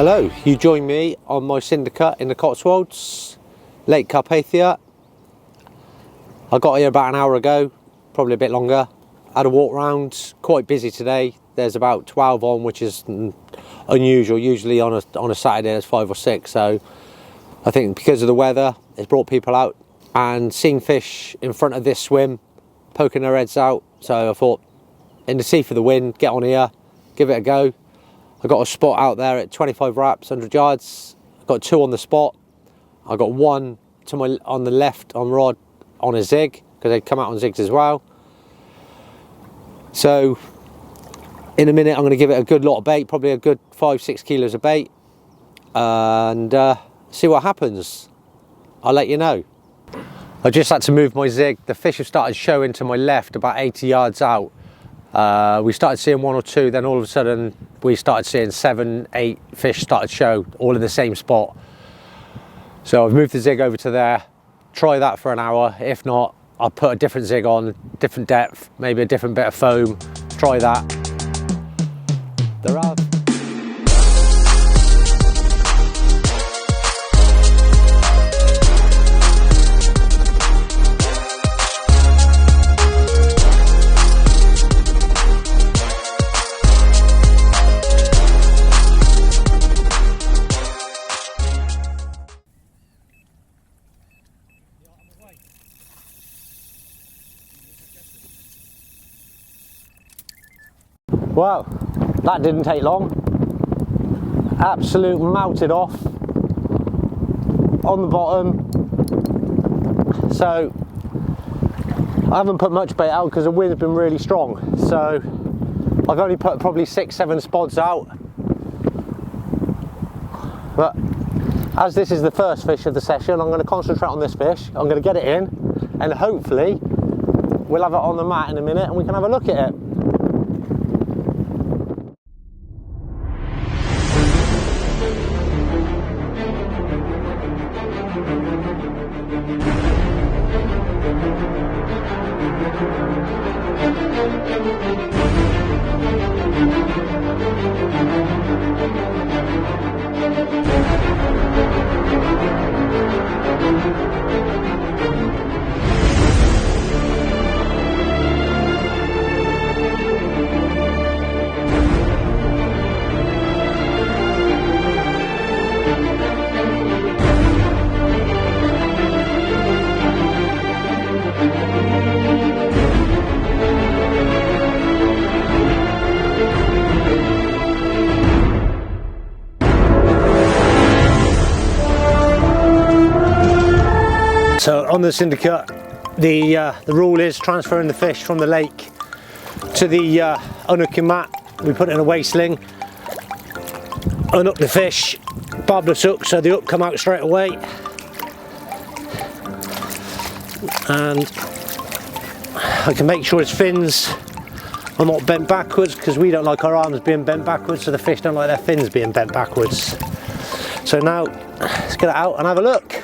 Hello, you join me on my syndicate in the Cotswolds, Lake Carpathia. I got here about an hour ago, probably a bit longer. Had a walk round, quite busy today. There's about 12 on, which is unusual. Usually on a Saturday there's 5 or 6, so I think because of the weather it's brought people out. And seeing fish in front of this swim poking their heads out, so I thought in the sea for the win, get on here, give it a go. I got a spot out there at 25 wraps, 100 yards. I got 2 on the spot. I got 1 to my on the left on rod on a zig, because they come out on zigs as well. So in a minute I'm going to give it a good lot of bait, probably a good 5-6 kilos of bait, and see what happens. I'll let you know. I just had to move my zig. The fish have started showing to my left about 80 yards out. We started seeing 1 or 2, then all of a sudden we started seeing 7, 8 fish started to show, all in the same spot. So I've moved the zig over to there, try that for an hour. If not, I'll put a different zig on, different depth, maybe a different bit of foam, try that. There are... Wow, that didn't take long. Absolute melted off on the bottom. So I haven't put much bait out because the wind's been really strong. So I've only put probably 6-7 spots out. But as this is the first fish of the session, I'm going to concentrate on this fish. I'm going to get it in, and hopefully we'll have it on the mat in a minute and we can have a look at it. So on the syndicate, the rule is transferring the fish from the lake to the unhooking mat. We put it in a waist sling, unhook the fish, barbless hook so the hook come out straight away, and I can make sure his fins are not bent backwards, because we don't like our arms being bent backwards, so the fish don't like their fins being bent backwards. So now let's get it out and have a look.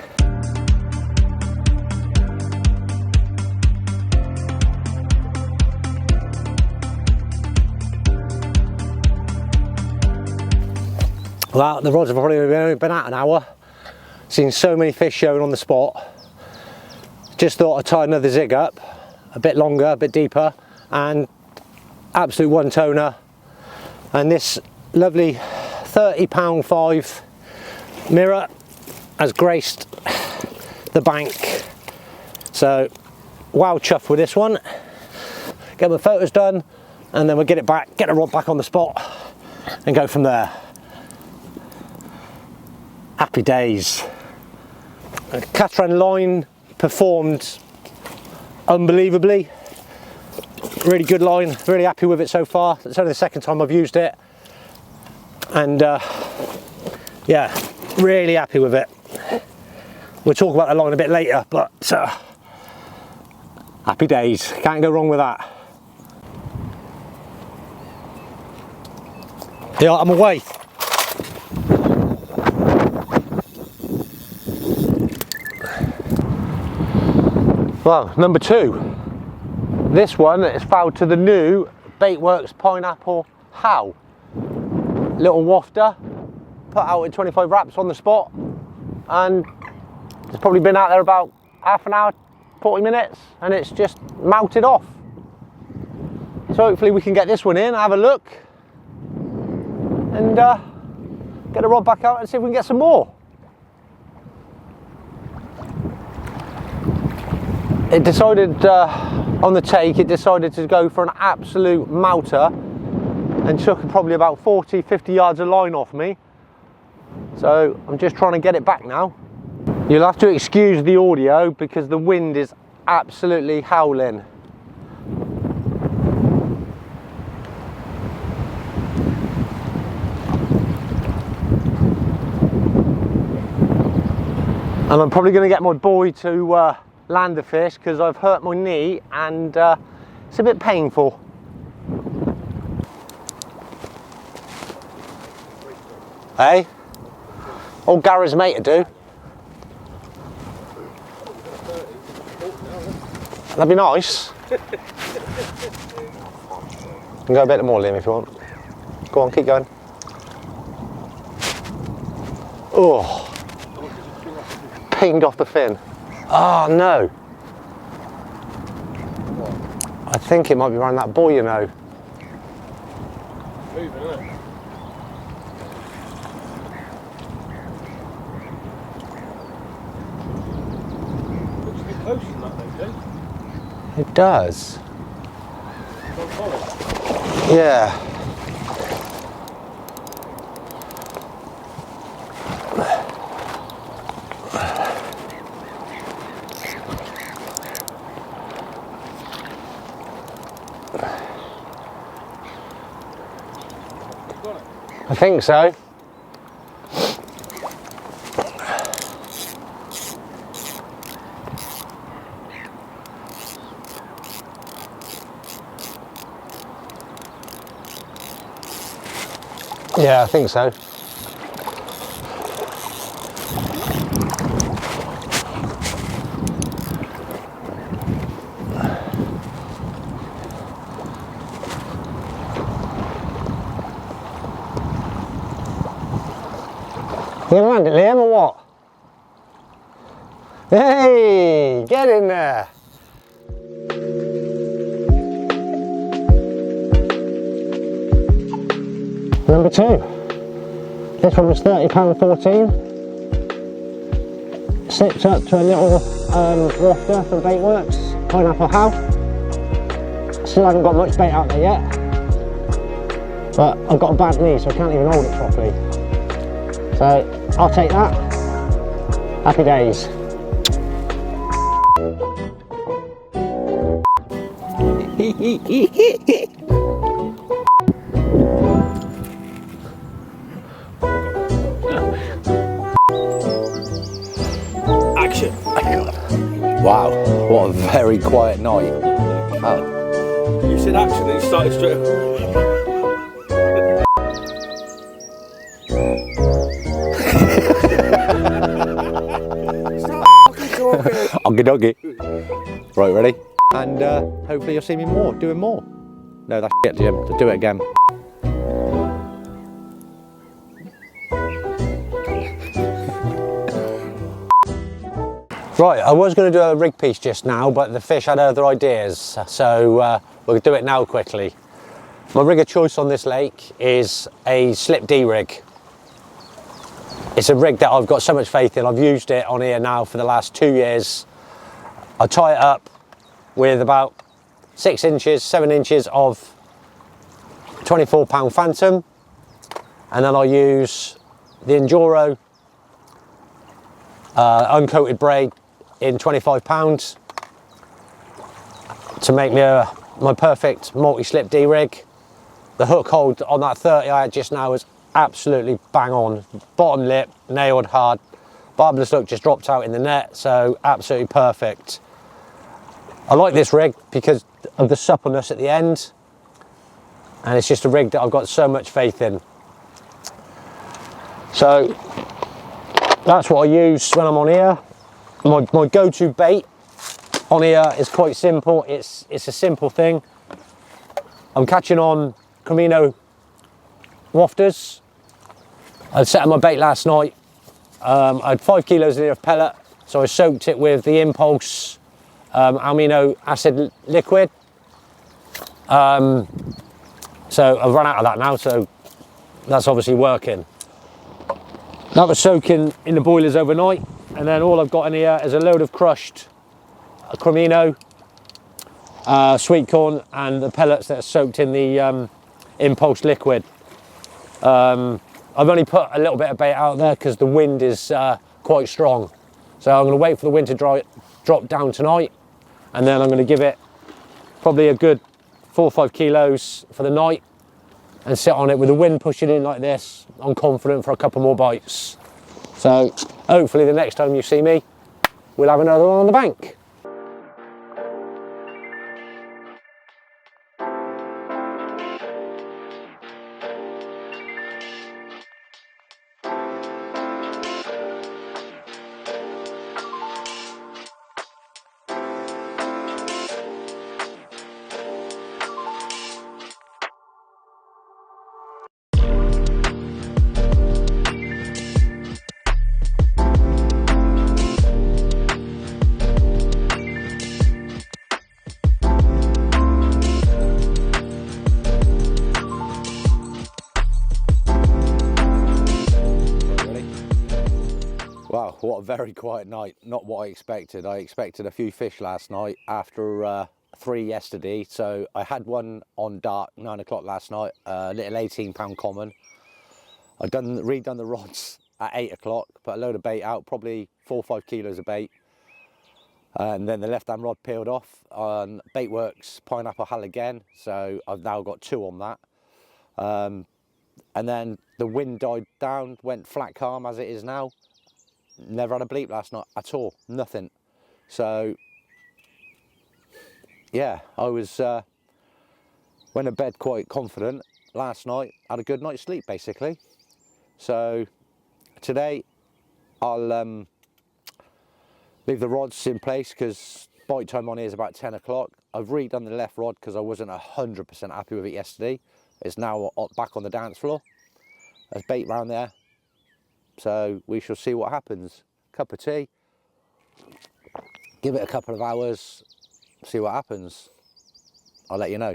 Well, the rods have probably only been out an hour. Seen so many fish showing on the spot. Just thought I'd tie another zig up, a bit longer, a bit deeper, and absolute one toner. And this lovely 30#5 mirror has graced the bank. So, wow, chuffed with this one. Get my photos done, and then we'll get it back, get the rod back on the spot, and go from there. Happy days. Katran line performed unbelievably. Really good line, really happy with it so far. It's only the second time I've used it. And yeah, really happy with it. We'll talk about the line a bit later, but happy days. Can't go wrong with that. Yeah, I'm away. Well, number 2. This one is fouled to the new Baitworks Pineapple How. Little wafter, put out at 25 wraps on the spot, and it's probably been out there about half an hour, 40 minutes, and it's just melted off. So hopefully we can get this one in, have a look, and get the rod back out and see if we can get some more. It decided on the take, it decided to go for an absolute melter and took probably about 40-50 yards of line off me. So I'm just trying to get it back now. You'll have to excuse the audio because the wind is absolutely howling. And I'm probably going to get my boy to land the fish because I've hurt my knee and it's a bit painful. Hey? Old Gary's mate to do. That'd be nice. You can go a bit more, Liam, if you want. Go on, keep going. Oh. Pinged off the fin. Oh no. I think it might be around that buoy, you know. Moving, isn't it? Looks a bit closer than that though, Jake. It does. Yeah. I think so. Yeah, I think so. You gonna land it, Liam, or what? Hey, get in there. Number 2. This one was £30.14. Slipped up to a little wafter from Baitworks, Pineapple House. Still haven't got much bait out there yet. But I've got a bad knee, so I can't even hold it properly. So I'll take that. Happy days. Action! Wow, what a very quiet night. Oh. You said action and you started straight away. Okie dokie. Right, ready? And hopefully you'll see me doing more. No, that's shit, Jim. To do it again. Right, I was going to do a rig piece just now, but the fish had other ideas, so we'll do it now quickly. My rig of choice on this lake is a slip D rig. It's a rig that I've got so much faith in. I've used it on here now for the last 2 years. I tie it up with about 6 inches, 7 inches of 24-pound Phantom, and then I use the Enduro uncoated braid in 25 pounds to make me my perfect multi-slip D rig. The hook hold on that 30 I had just now is absolutely bang on. Bottom lip, nailed hard. Barbless hook just dropped out in the net, so absolutely perfect. I like this rig because of the suppleness at the end, and it's just a rig that I've got so much faith in. So that's what I use when I'm on here. My go-to bait on here is quite simple. It's a simple thing. I'm catching on Camino wafters, I set up my bait last night. I had 5 kilos in here of pellet, so I soaked it with the Impulse amino acid liquid. So I've run out of that now, so that's obviously working. That was soaking in the boilers overnight, and then all I've got in here is a load of crushed cremino, sweet corn, and the pellets that are soaked in the Impulse liquid. I've only put a little bit of bait out there because the wind is quite strong. So I'm going to wait for the wind to drop down tonight, and then I'm going to give it probably a good 4 or 5 kilos for the night and sit on it with the wind pushing in like this. I'm confident for a couple more bites. So hopefully the next time you see me, we'll have another one on the bank. Wow, what a very quiet night. Not what I expected. I expected a few fish last night after 3 yesterday. So I had one on dark, 9 o'clock last night, a little 18-pound common. I'd redone the rods at 8 o'clock, put a load of bait out, probably 4 or 5 kilos of bait. And then the left-hand rod peeled off on Baitworks Pineapple Hull again. So I've now got 2 on that. And then the wind died down, went flat calm as it is now. Never had a bleep last night at all, nothing. So yeah, I was went to bed quite confident last night, had a good night's sleep basically. So today I'll leave the rods in place because bite time on here is about 10 o'clock. I've redone the left rod because I wasn't 100% happy with it yesterday. It's now back on the dance floor. There's bait round there. So we shall see what happens. Cup of tea, give it a couple of hours, see what happens. I'll let you know.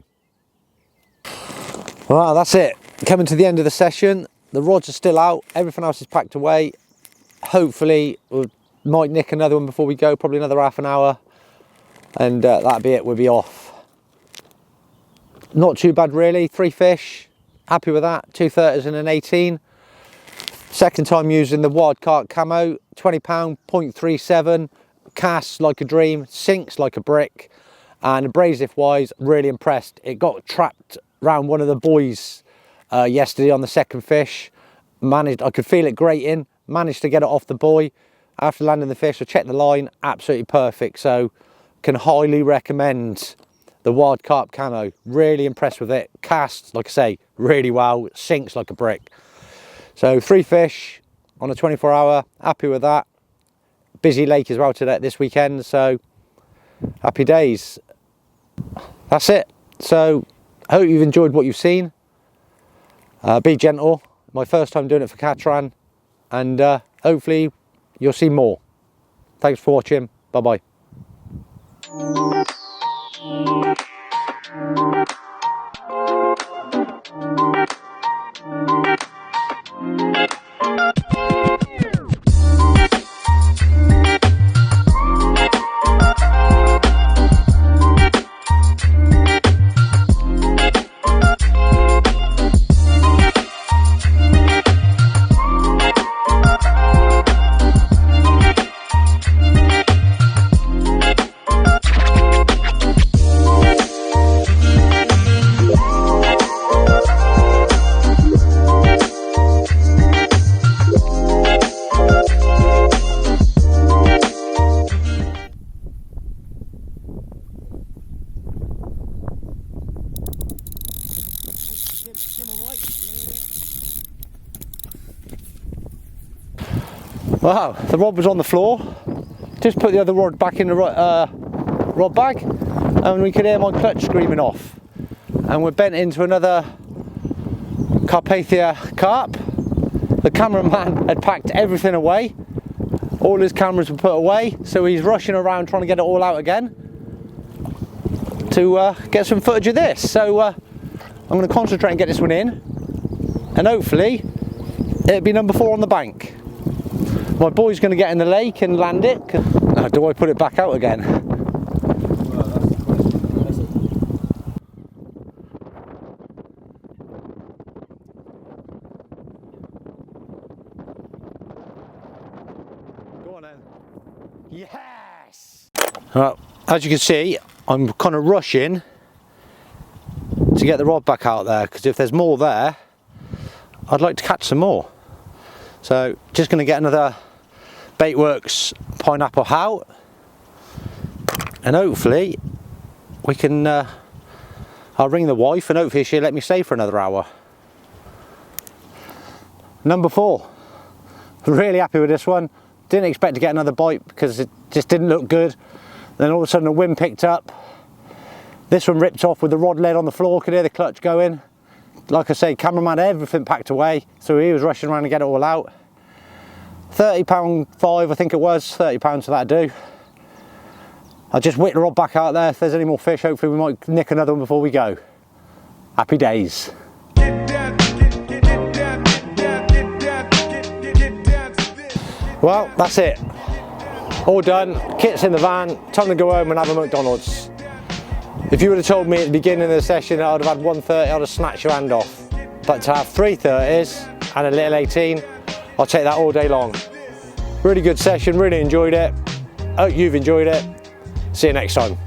Well, that's it. Coming to the end of the session. The rods are still out, everything else is packed away. Hopefully we might nick another one before we go, probably another half an hour. And that'll be it, we'll be off. Not too bad really, 3 fish, happy with that, 2 30s and an 18. Second time using the Wildcard camo, 20 pound, 0.37, casts like a dream, sinks like a brick, and abrasive wise, really impressed. It got trapped round one of the buoys yesterday on the second fish. I could feel it grating, managed to get it off the buoy. After landing the fish, I checked the line, absolutely perfect. So can highly recommend the Wild Carp camo. Really impressed with it. Casts, like I say, really well, sinks like a brick. So 3 fish on a 24-hour, happy with that. Busy lake as well today, this weekend, so happy days. That's it. So I hope you've enjoyed what you've seen. Be gentle. My first time doing it for Katran, and hopefully you'll see more. Thanks for watching. Bye-bye. Wow, the rod was on the floor. Just put the other rod back in the rod bag, and we could hear my clutch screaming off. And we're bent into another Carpathia carp. The cameraman had packed everything away. All his cameras were put away, so he's rushing around trying to get it all out again to get some footage of this. So I'm going to concentrate and get this one in, and hopefully it'll be number 4 on the bank. My boy's going to get in the lake and land it. Do I put it back out again? Go on then. Yes! As you can see, I'm kind of rushing to get the rod back out there, because if there's more there, I'd like to catch some more. So just going to get another Baitworks pineapple out, and hopefully we can I'll ring the wife and hopefully she'll let me stay for another hour. Number 4. Really happy with this one. Didn't expect to get another bite because it just didn't look good. Then all of a sudden the wind picked up. This one ripped off with the rod led on the floor. Could hear the clutch going. Like I say, cameraman had everything packed away, so he was rushing around to get it all out. £30.5 I think it was, £30 for that do. I'll just whip the rod back out there. If there's any more fish, hopefully we might nick another one before we go. Happy days. Well, that's it. All done, kit's in the van, time to go home and have a McDonald's. If you would have told me at the beginning of the session that I'd have had 1.30, I'd have snatched your hand off. But to have 3 30s and a little 18, I'll take that all day long. Really good session, really enjoyed it. Hope you've enjoyed it. See you next time.